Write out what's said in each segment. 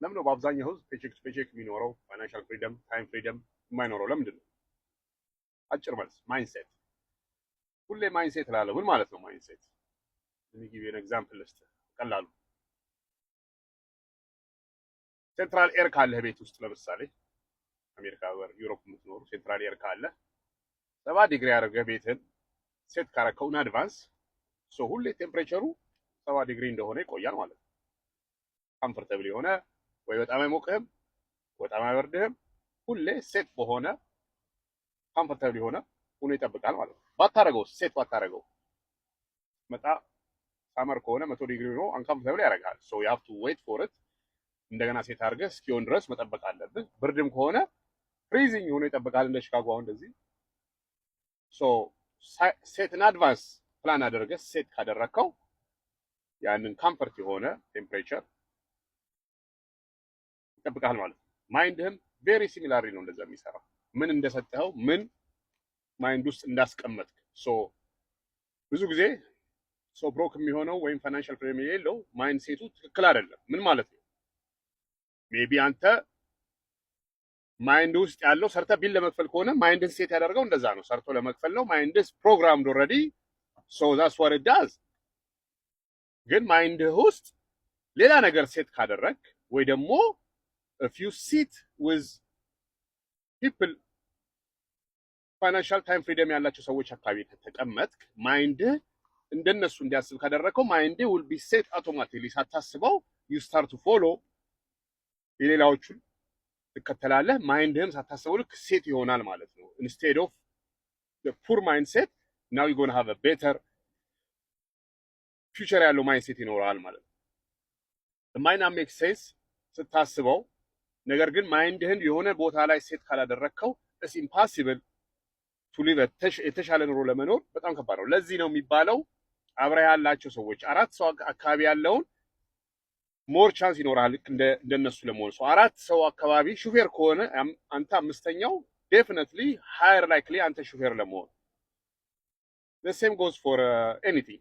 ለምን ነው በአብዛኛው ህዝብ ፔቼክ ቱ ፔቼክ የሚኖረው? ፋይናንሻል ፍሪደም ታይም ፍሪደም የማይኖረው ለምንድን ነው? አጭር መልስ ማይንድሴት። ሁሌ ማይንድሴት እላለሁ። ምን ማለት ነው ማይንድሴት? ለሚጊቭ ዩ ኤግዛምፕል ልስጥ ቀላሉ። ሴንትራል ኤር ካለህ ቤት ውስጥ ለምሳሌ አሜሪካ ወር ዩሮፕ የምትኖሩ ሴንትራል ኤር ካለ 70 ዲግሪ አድርገህ ቤትን ሴት ካረከው ኢን አድቫንስ ሁሌ ቴምፕሬቸሩ 70 ዲግሪ እንደሆነ ይቆያል ማለት ነው። ኮምፎርታብል የሆነ ወይ በጣም አይሞቅህም በጣም አይበርድህም፣ ሁሌ ሴት በሆነ ኮምፎርታብል የሆነ ሆኖ ይጠብቃል ማለት ነው። ባታረገው ሴት ባታረገው መጣ ሳመር ከሆነ 100 ዲግሪ ነው አንኮምፎርታብል ያደርጋል። ሶ ዩ ሃቭ ቱ ዌት ፎር ኢት። እንደገና ሴት አድርገህ እስኪሆን ድረስ መጠበቅ አለብህ። ብርድም ከሆነ ፍሪዚንግ ሆኖ ይጠብቃል እንደ ሺካጎ አሁን እንደዚህ። ሶ ሴት ኢን አድቫንስ ፕላን አድርገህ ሴት ካደረከው ያንን ኮምፎርት የሆነ ቴምፕሬቸር ይጠብቃል ማለት ነው። ማይንድህም ቬሪ ሲሚላሪ ነው እንደዛ የሚሰራው። ምን እንደሰጠኸው ምን ማይንድ ውስጥ እንዳስቀመጥክ። ብዙ ጊዜ ብሮክ የሚሆነው ወይም ፋይናንሻል ፍሪደም የሌለው ማይንድ ሴቱ ትክክል አይደለም። ምን ማለት ነው? ሜቢ አንተ ማይንድ ውስጥ ያለው ሰርተ ቢል ለመክፈል ከሆነ ማይንድን ሴት ያደርገው እንደዛ ነው። ሰርቶ ለመክፈል ነው። ማይንድስ ፕሮግራምድ ኦልሬዲ that's what it does። ግን ማይንድህ ውስጥ ሌላ ነገር ሴት ካደረግ ወይ ደግሞ if you sit with people ፋይናንሻል ታይም ፍሪደም ያላቸው ሰዎች አካባቢ ከተቀመጥክ ማይንድህ እንደነሱ እንዲያስብ ካደረከው ማይንድህ will be set automatically ሳታስበው you start to follow የሌላዎቹን ትከተላለህ። ማይንድህም ሳታስበው ልክ ሴት ይሆናል ማለት ነው። instead of the poor mindset now you're going to have a better future ያለው ማይንድሴት ይኖራል ማለት ነው። it might not make sense ስታስበው፣ ነገር ግን ማይንድህን የሆነ ቦታ ላይ ሴት ካላደረከው it's impossible to live የተሻለ ኑሮ ለመኖር በጣም ከባድ ነው። ለዚህ ነው የሚባለው አብረህ ያላቸው ሰዎች 4 ሰው አካባቢ ያለውን ሞር ቻንስ ይኖራል እንደነሱ ለመሆን። 4 ሰው አካባቢ ሹፌር ከሆነ አንተ አምስተኛው definitely higher likely አንተ ሹፌር ለመሆን። the same goes for anything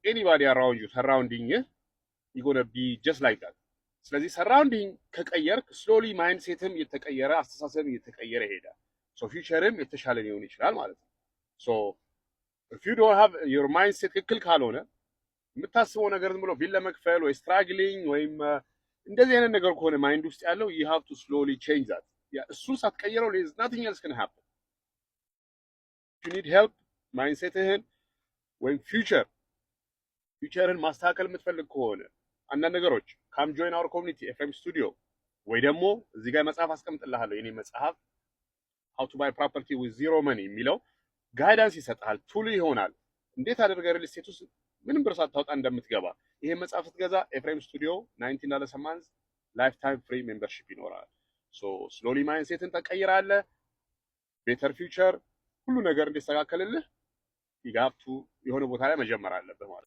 anybody around you surrounding you going to be just like that። ስለዚህ ሰራውንዲንግ ከቀየርክ ስሎሊ ማይንድ ሴትም እየተቀየረ አስተሳሰብም እየተቀየረ ይሄዳል። ፊውቸርም የተሻለ ሊሆን ይችላል ማለት ነው። if you don't have your mindset ትክክል ካልሆነ የምታስበው ነገር ዝም ብሎ ቢል ለመክፈል ወይ ስትራግሊንግ ወይም እንደዚህ አይነት ነገር ከሆነ ማይንድ ውስጥ ያለው you have to slowly change that። እሱን ሳትቀይረው there's nothing else can happen። if you need help ማይንድሴትህን ወይም ፊውቸርን ማስተካከል የምትፈልግ ከሆነ አንዳንድ ነገሮች ካም ጆይን አወር ኮሚኒቲ ኤፍኤም ስቱዲዮ ወይ ደግሞ እዚህ ጋር መጽሐፍ አስቀምጥልሃለሁ። የኔ መጽሐፍ how to buy property with zero money የሚለው ጋይዳንስ ይሰጣል፣ ቱል ይሆናል። እንዴት አድርገህ ሪል ስቴት ውስጥ ምንም ብር ሳታወጣ እንደምትገባ። ይሄ መጽሐፍ ስትገዛ ኤፍኤም ስቱዲዮ $19 a month ላይፍ ታይም ፍሪ ሜምበርሺፕ ይኖራል። ስሎሊ ማይንድሴትን ተቀይራለህ። ቤተር ፊውቸር ሁሉ ነገር እንዲስተካከልልህ ይጋብቱ የሆነ ቦታ ላይ መጀመር አለብህ ማለት ነው።